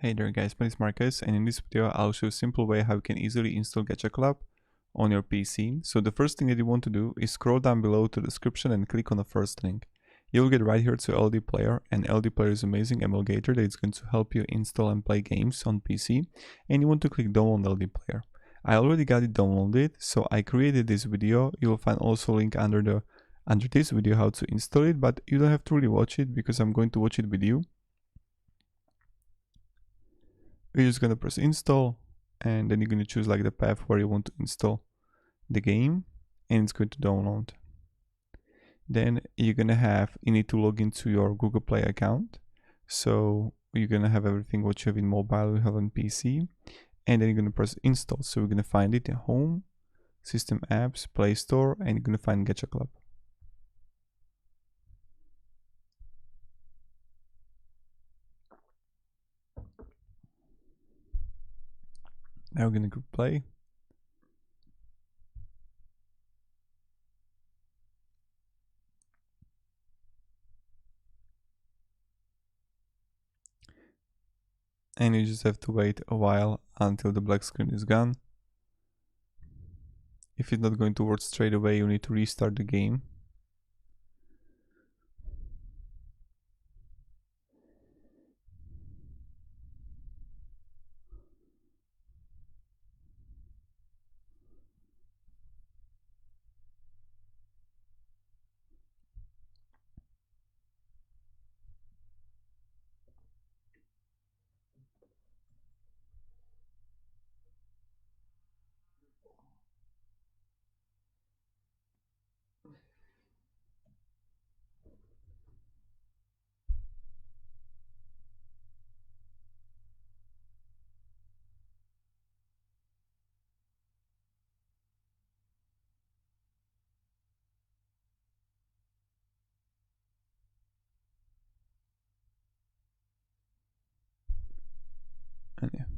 Hey there guys, my name is Marcus, and in this video I'll show a simple way how you can easily install Gacha Club on your PC. So the first thing that you want to do is scroll down below to the description and click on the first link. You'll get right here to Ldplayer, and Ldplayer is an amazing emulator that is going to help you install and play games on PC, and you want to click download Ldplayer. I already got it downloaded, so I created this video. You'll find also a link under this video how to install it, but you don't have to really watch it because I'm going to watch it with you. You're just gonna press install, and then you're gonna choose like the path where you want to install the game, and it's going to download. Then you need to log into your Google Play account. So you're gonna have everything what you have in mobile, you have on PC, and then you're gonna press install. So we're gonna find it in Home, System Apps, Play Store, and you're gonna find Gacha Club. Now we're gonna go play. And you just have to wait a while until the black screen is gone. If it's not going to work straight away, you need to restart the game. And yeah.